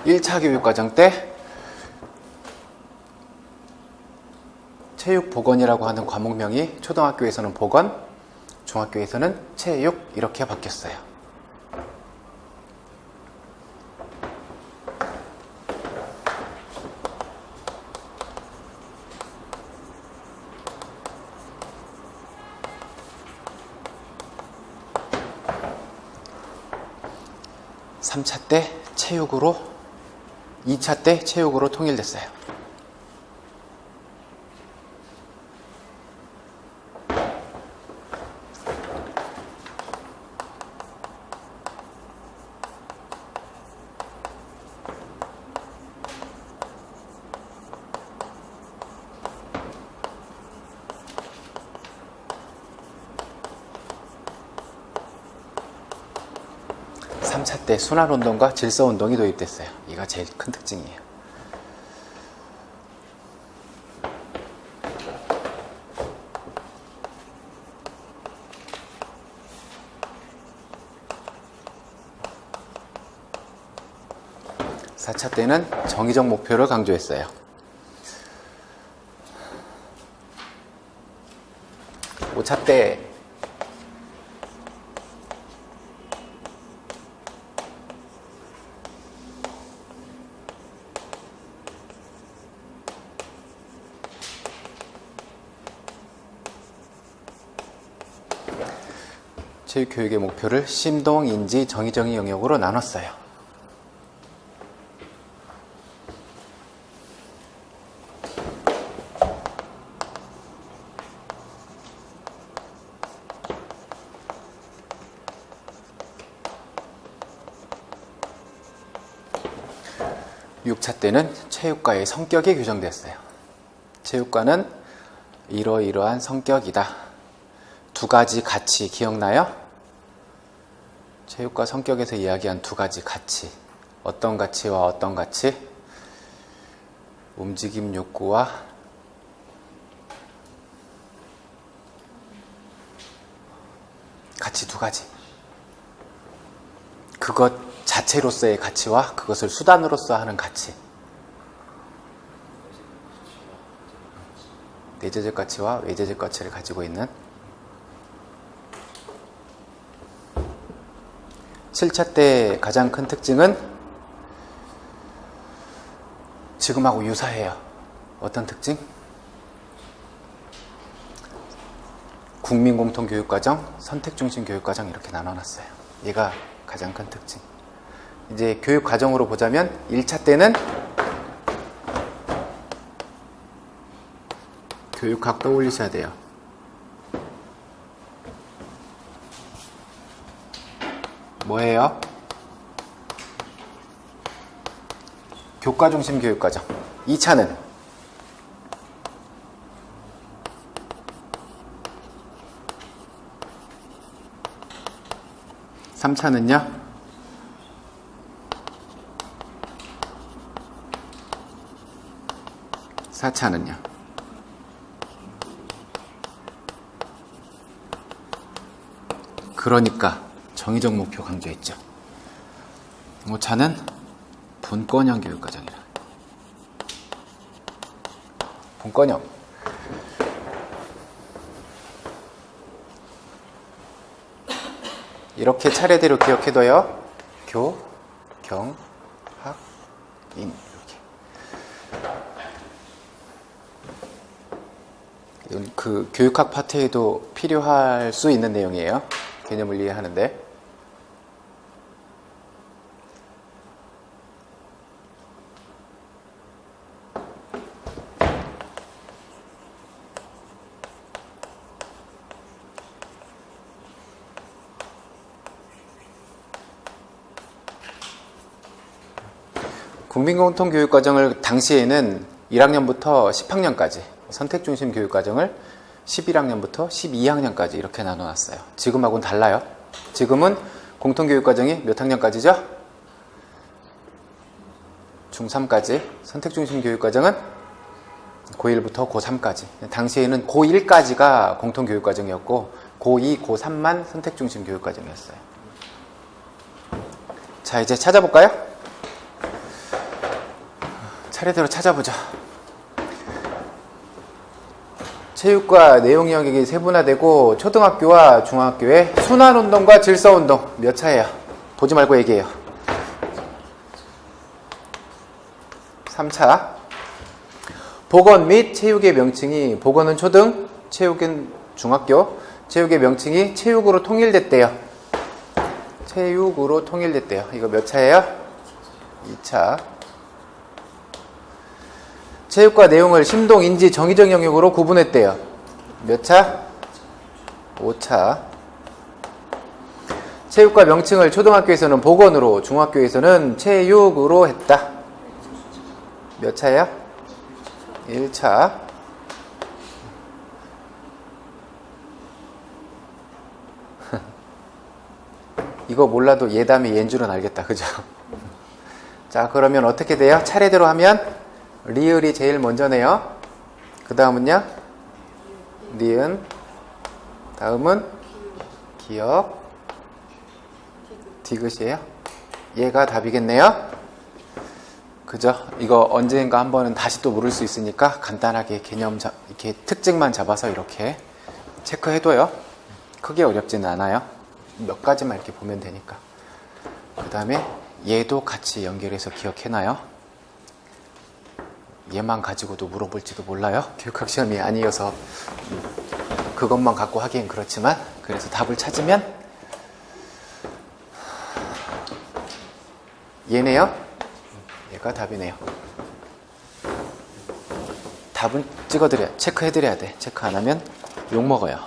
1차 교육과정 때 체육보건이라고 하는 과목명이 초등학교에서는 보건, 중학교에서는 체육 이렇게 바뀌었어요. (3차) 때 체육으로, 2차 때 체육으로 통일됐어요. (3차) 때 순환운동과 질서운동이 도입됐어요. 이가 제일 큰 특징이에요. (4차) 때는 정의적 목표를 강조했어요. (5차) 때 체육교육의 목표를 심동, 인지, 정의 영역으로 나눴어요. (6차) 때는 체육과의 성격이 규정됐어요. 체육과는 이러이러한 성격이다. 두 가지 가치 기억나요? 체육과 성격에서 이야기한 두 가지 가치. 어떤 가치와 어떤 가치? 움직임 욕구와 가치 두 가지. 그것 자체로서의 가치와 그것을 수단으로서 하는 가치. 내재적 가치와 외재적 가치를 가지고 있는. 7차 때 가장 큰 특징은 지금하고 유사해요. 어떤 특징? 국민공통교육과정, 선택중심 교육과정 이렇게 나눠놨어요. 얘가 가장 큰 특징. 이제 교육과정으로 보자면 1차 때는 교육학 떠올리셔야 돼요. 뭐예요? 교과중심 교육과정. 2차는 (3차는요) 4차는요? 그러니까 정의적 목표 강조했죠. 5차는 분권형 교육과정이라. 분권형. 이렇게 차례대로 기억해둬요. 교, 경, 학, 인. 이렇게. 그 교육학 파트에도 필요할 수 있는 내용이에요. 개념을 이해하는데. 국민공통교육과정을 당시에는 1학년부터 10학년까지, 선택중심 교육과정을 11학년부터 12학년까지 이렇게 나눠놨어요. 지금하고는 달라요. 지금은 공통교육과정이 몇 학년까지죠? 중3까지. 선택중심 교육과정은 고1부터 고3까지. 당시에는 고1까지가 공통교육과정이었고 고2, 고3만 선택중심 교육과정이었어요. 자, 이제 찾아볼까요? 차례대로 찾아보자. 체육과 내용 영역이 세분화되고 초등학교와 중학교의 순환운동과 질서운동 몇 차예요? 보지 말고 얘기해요. 3차. 보건 및 체육의 명칭이, 보건은 초등, 체육은 중학교, 체육의 명칭이 체육으로 통일됐대요. 체육으로 통일됐대요. 이거 몇 차예요? 2차. 체육과 내용을 심동, 인지, 정의적 영역으로 구분했대요. 몇 차? 5차. 체육과 명칭을 초등학교에서는 보건으로, 중학교에서는 체육으로 했다. 몇 차예요? 1차. 이거 몰라도 예담이 얘인 줄은 알겠다. 그죠? 자, 그러면 어떻게 돼요? 차례대로 하면 리을이 제일 먼저네요. 그 다음은요? 니은. 다음은 기역. 디귿이에요. 얘가 답이겠네요. 그죠? 이거 언젠가 한 번은 다시 또 물을 수 있으니까 간단하게 개념, 이렇게 특징만 잡아서 이렇게 체크해둬요. 크게 어렵지는 않아요. 몇 가지만 이렇게 보면 되니까. 그 다음에 얘도 같이 연결해서 기억해놔요. 얘만 가지고도 물어볼지도 몰라요. 교육학 시험이 아니어서 그것만 갖고 하기엔 그렇지만, 그래서 답을 찾으면 얘네요. 얘가 답이네요. 답은 체크해드려야 돼. 체크 안 하면 욕먹어요.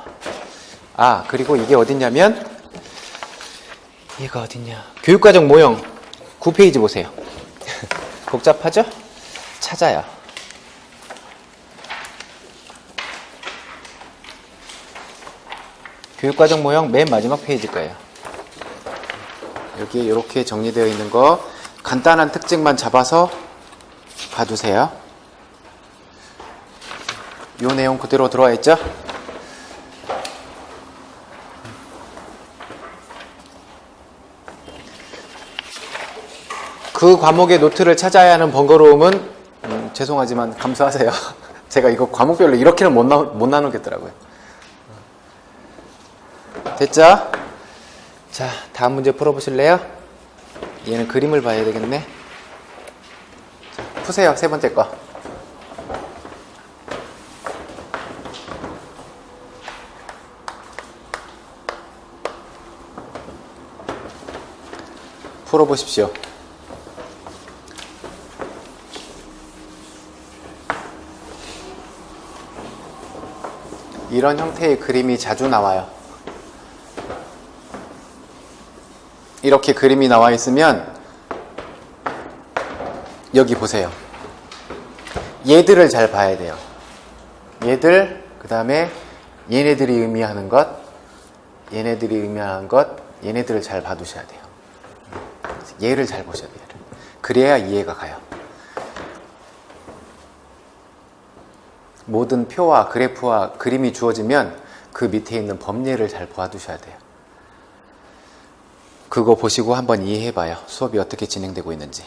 아, 그리고 이게 어딨냐면, 얘가 어딨냐. 교육과정 모형 9페이지 보세요. 복잡하죠? 찾아요. 교육과정 모형 맨 마지막 페이지 거예요. 여기에 이렇게 정리되어 있는 거 간단한 특징만 잡아서 봐두세요. 이 내용 그대로 들어와 있죠? 그 과목의 노트를 찾아야 하는 번거로움은 죄송하지만 감수하세요. 제가 이거 과목별로 이렇게는 못 나누겠더라고요. 됐죠? 자, 다음 문제 풀어보실래요? 얘는 그림을 봐야 되겠네. 자, 푸세요. 세 번째 거. 풀어보십시오. 이런 형태의 그림이 자주 나와요. 이렇게 그림이 나와 있으면 여기 보세요. 얘들을 잘 봐야 돼요. 얘들, 그 다음에 얘네들이 의미하는 것, 얘네들이 의미하는 것, 얘네들을 잘 봐두셔야 돼요. 얘를 잘 보셔야 돼요. 그래야 이해가 가요. 모든 표와 그래프와 그림이 주어지면 그 밑에 있는 법례를 잘 봐두셔야 돼요. 그거 보시고 한번 이해해봐요. 수업이 어떻게 진행되고 있는지.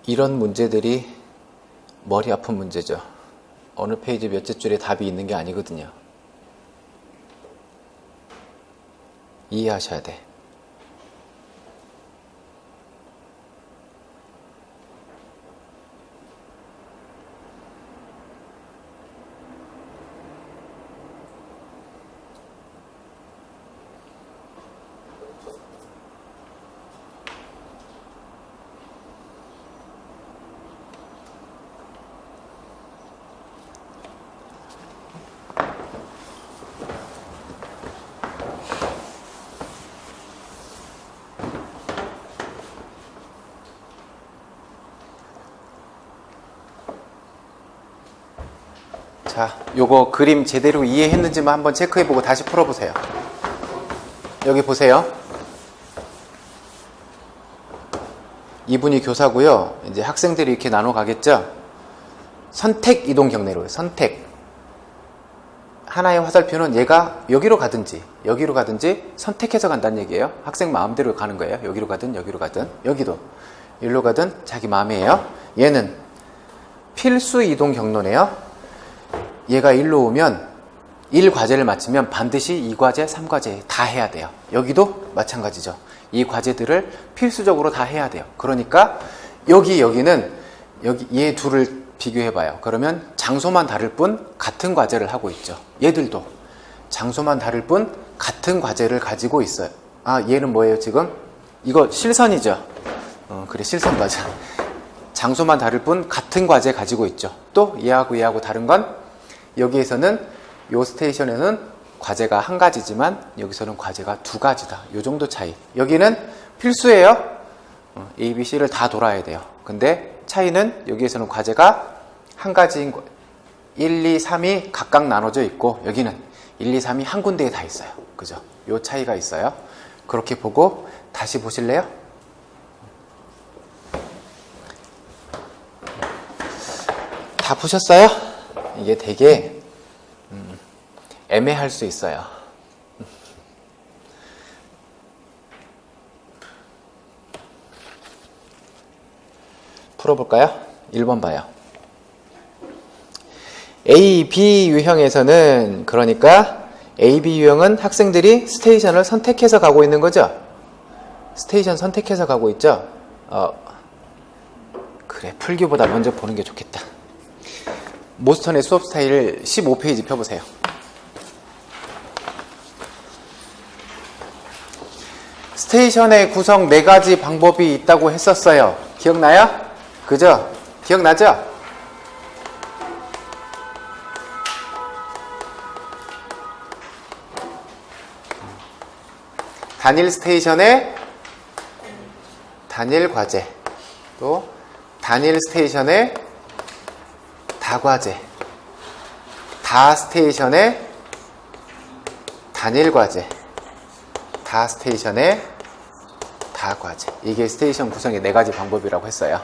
이런 문제들이 머리 아픈 문제죠. 어느 페이지 몇째 줄에 답이 있는 게 아니거든요. 이해하셔야 돼. 자, 요거 그림 제대로 이해했는지만 한번 체크해보고 다시 풀어보세요. 여기 보세요. 이분이 교사고요. 이제 학생들이 이렇게 나눠 가겠죠. 선택 이동 경로로요. 선택. 하나의 화살표는 얘가 여기로 가든지 여기로 가든지 선택해서 간다는 얘기예요. 학생 마음대로 가는 거예요. 여기로 가든 여기로 가든 여기도 일로 가든 자기 마음이에요. 얘는 필수 이동 경로네요. 얘가 일로 오면 1과제를 마치면 반드시 2과제, 3과제 다 해야 돼요. 여기도 마찬가지죠. 이 과제들을 필수적으로 다 해야 돼요. 그러니까 여기는 얘 둘을 비교해봐요. 그러면 장소만 다를 뿐 같은 과제를 하고 있죠. 얘들도 장소만 다를 뿐 같은 과제를 가지고 있어요. 아, 얘는 뭐예요 지금? 이거 실선이죠. 그래, 실선 맞아. 장소만 다를 뿐 같은 과제 가지고 있죠. 또 얘하고 다른 건 여기에서는 요 스테이션에는 과제가 한 가지지만 여기서는 과제가 두 가지다. 요 정도 차이. 여기는 필수예요. A, B, C를 다 돌아야 돼요. 근데 차이는 여기에서는 과제가 한 가지인 거. 1, 2, 3이 각각 나눠져 있고 여기는 1, 2, 3이 한 군데에 다 있어요. 그죠? 요 차이가 있어요. 그렇게 보고 다시 보실래요? 다 보셨어요? 이게 되게 애매할 수 있어요. 풀어볼까요? 1번 봐요. A, B 유형에서는 그러니까 A, B 유형은 학생들이 스테이션을 선택해서 가고 있는 거죠? 스테이션 선택해서 가고 있죠? 그래, 풀기보다 먼저 보는 게 좋겠다. 모스턴의 수업 스타일 15페이지 펴보세요. 스테이션의 구성 4가지 방법이 있다고 했었어요. 기억나요? 그죠? 기억나죠? 단일 스테이션의 단일 과제, 또 단일 스테이션의 다과제, 다 스테이션의 단일 과제, 다 스테이션의 다과제. 이게 스테이션 구성의 4가지 방법이라고 했어요.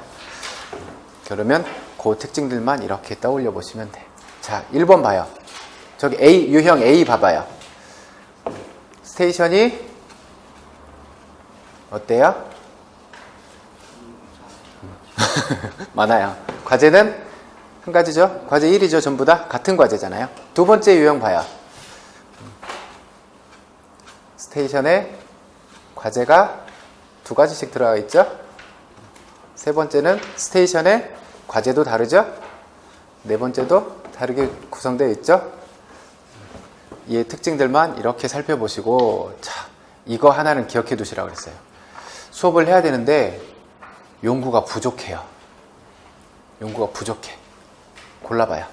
그러면 그 특징들만 이렇게 떠올려 보시면 돼. 자, 1번 봐요. 저기 A, 유형 A 봐봐요. 스테이션이 어때요? 많아요. 과제는 한 가지죠. 과제 1이죠. 전부 다 같은 과제잖아요. 두 번째 유형 봐요. 스테이션에 과제가 2가지씩 들어가 있죠. 세 번째는 스테이션에 과제도 다르죠. 네 번째도 다르게 구성되어 있죠. 이 특징들만 이렇게 살펴보시고, 자, 이거 하나는 기억해 두시라고 그랬어요. 수업을 해야 되는데 용구가 부족해요. 용구가 부족해. 골라봐요.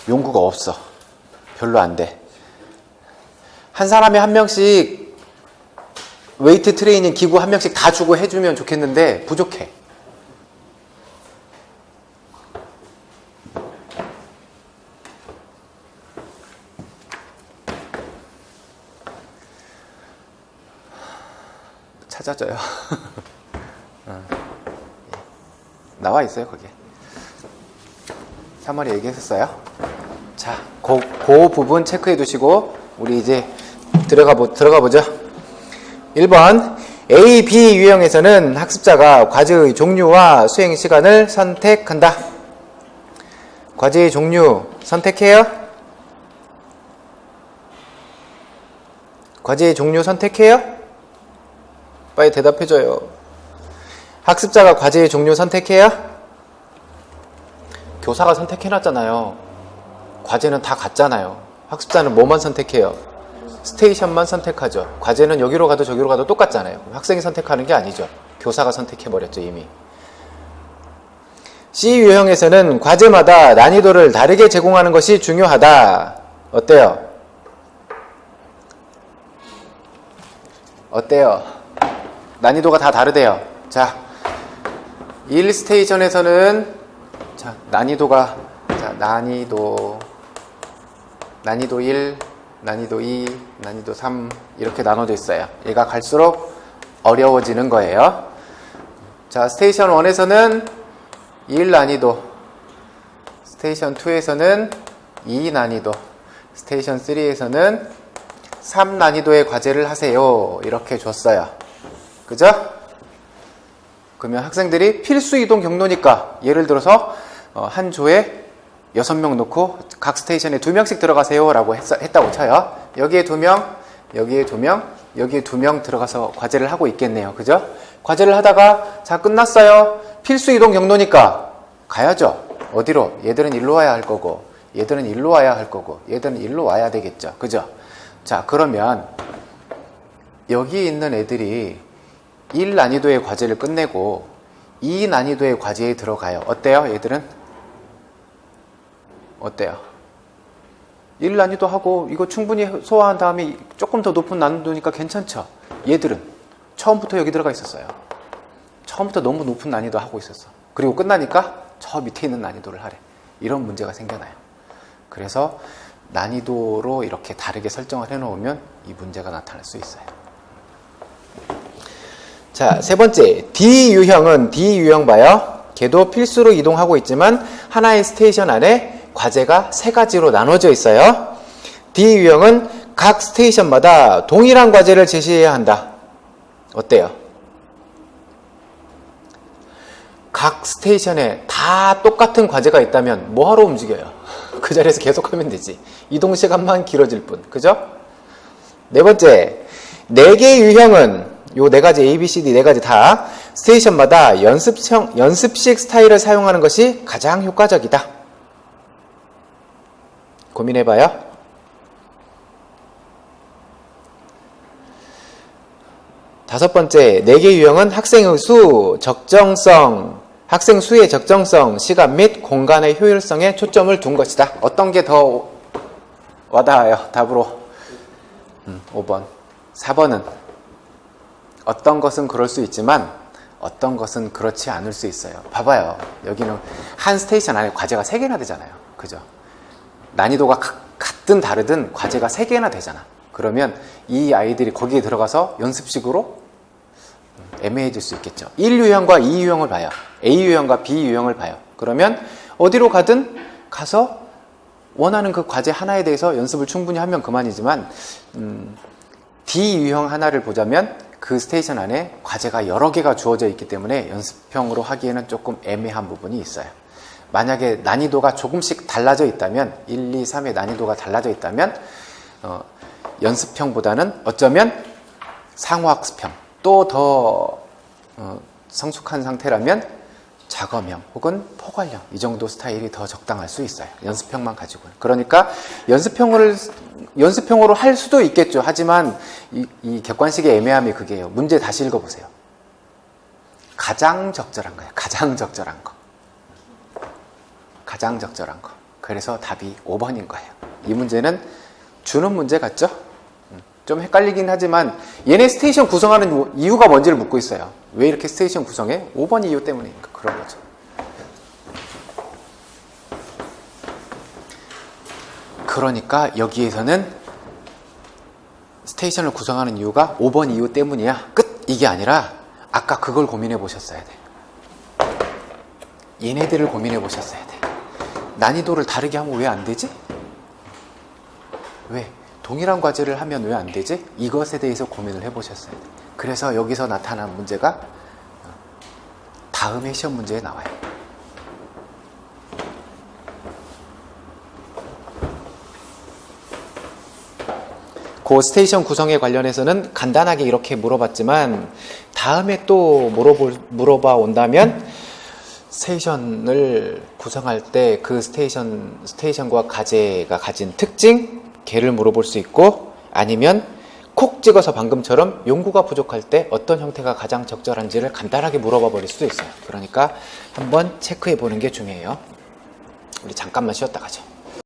용구가 없어. 별로 안 돼. 한 사람에 한 명씩 웨이트 트레이닝 기구 한 명씩 다 주고 해주면 좋겠는데 부족해. 찾아줘요. 나와 있어요, 거기에. 3월에 얘기했었어요. 자, 그 부분 체크해 두시고 우리 이제 들어가 보죠. 1번 A, B 유형에서는 학습자가 과제의 종류와 수행 시간을 선택한다. 과제의 종류 선택해요? 과제의 종류 선택해요? 빨리 대답해줘요. 학습자가 과제의 종류 선택해요? 교사가 선택해놨잖아요. 과제는 다 같잖아요. 학습자는 뭐만 선택해요? 스테이션만 선택하죠. 과제는 여기로 가도 저기로 가도 똑같잖아요. 학생이 선택하는 게 아니죠. 교사가 선택해버렸죠, 이미. C 유형에서는 과제마다 난이도를 다르게 제공하는 것이 중요하다. 어때요? 어때요? 난이도가 다 다르대요. 자, 1스테이션에서는 자, 난이도가 자, 난이도 1, 난이도 2, 난이도 3 이렇게 나눠져 있어요. 얘가 갈수록 어려워지는 거예요. 자, 스테이션 1에서는 1 난이도, 스테이션 2에서는 2 난이도, 스테이션 3에서는 3 난이도의 과제를 하세요. 이렇게 줬어요. 그죠? 그러면 학생들이 필수 이동 경로니까 예를 들어서 한 조에 6명 놓고 각 스테이션에 2명씩 들어가세요 라고 했다고 쳐요. 여기에 2명, 여기에 2명, 여기에 2명 들어가서 과제를 하고 있겠네요. 그죠? 과제를 하다가 자 끝났어요. 필수 이동 경로니까 가야죠. 어디로? 얘들은 일로 와야 할 거고 얘들은 일로 와야 할 거고 얘들은 일로 와야 되겠죠. 그죠? 자, 그러면 여기 있는 애들이 1 난이도의 과제를 끝내고 2 난이도의 과제에 들어가요. 어때요? 얘들은? 어때요? 1 난이도 하고 이거 충분히 소화한 다음에 조금 더 높은 난이도니까 괜찮죠? 얘들은 처음부터 여기 들어가 있었어요. 처음부터 너무 높은 난이도 하고 있었어. 그리고 끝나니까 저 밑에 있는 난이도를 하래. 이런 문제가 생겨나요. 그래서 난이도로 이렇게 다르게 설정을 해놓으면 이 문제가 나타날 수 있어요. 자, 세 번째 D유형은 D유형 봐요. 걔도 필수로 이동하고 있지만 하나의 스테이션 안에 과제가 3가지로 나눠져 있어요. D유형은 각 스테이션마다 동일한 과제를 제시해야 한다. 어때요? 각 스테이션에 다 똑같은 과제가 있다면 뭐하러 움직여요? 그 자리에서 계속 하면 되지. 이동 시간만 길어질 뿐. 그죠? 네 번째, 4개 유형은 요 4가지 A, B, C, D 4가지 다 스테이션마다 연습식 스타일을 사용하는 것이 가장 효과적이다. 고민해봐요. 다섯 번째, 4개 유형은 학생의 수, 적정성, 학생 수의 적정성, 시간 및 공간의 효율성에 초점을 둔 것이다. 어떤 게 더 와닿아요? 답으로 5번. 4번은 어떤 것은 그럴 수 있지만 어떤 것은 그렇지 않을 수 있어요. 봐봐요. 여기는 한 스테이션 안에 과제가 3개나 되잖아요. 그죠? 난이도가 같든 다르든 과제가 3개나 되잖아. 그러면 이 아이들이 거기에 들어가서 연습식으로 애매해질 수 있겠죠. 1유형과 2유형을 봐요. A유형과 B유형을 봐요. 그러면 어디로 가든 가서 원하는 그 과제 하나에 대해서 연습을 충분히 하면 그만이지만 D유형 하나를 보자면 그 스테이션 안에 과제가 여러 개가 주어져 있기 때문에 연습형으로 하기에는 조금 애매한 부분이 있어요. 만약에 난이도가 조금씩 달라져 있다면 1, 2, 3의 난이도가 달라져 있다면 연습형보다는 어쩌면 상호학습형 또 더 성숙한 상태라면 작업형 혹은 포괄형 이 정도 스타일이 더 적당할 수 있어요. 연습형만 가지고는. 그러니까 연습형으로 할 수도 있겠죠. 하지만 이 객관식의 애매함이 그게요. 문제 다시 읽어보세요. 가장 적절한 거예요. 가장 적절한 거. 가장 적절한 거. 그래서 답이 5번인 거예요. 이 문제는 주는 문제 같죠? 좀 헷갈리긴 하지만 얘네 스테이션 구성하는 이유가 뭔지를 묻고 있어요. 왜 이렇게 스테이션 구성해? 5번 이유 때문이니까 그런 거죠. 그러니까 여기에서는 스테이션을 구성하는 이유가 5번 이유 때문이야. 끝! 이게 아니라 아까 그걸 고민해 보셨어야 돼. 얘네들을 고민해 보셨어야 돼. 난이도를 다르게 하면 왜 안 되지? 왜? 동일한 과제를 하면 왜 안 되지? 이것에 대해서 고민을 해보셨어야 돼. 그래서 여기서 나타난 문제가 다음의 시험 문제에 나와요. 그 스테이션 구성에 관련해서는 간단하게 이렇게 물어봤지만 다음에 또 물어봐 온다면 스테이션을 구성할 때 그 스테이션과 과제가 가진 특징, 걔를 물어볼 수 있고 아니면 콕 찍어서 방금처럼 용구가 부족할 때 어떤 형태가 가장 적절한지를 간단하게 물어봐 버릴 수도 있어요. 그러니까 한번 체크해 보는 게 중요해요. 우리 잠깐만 쉬었다 가죠.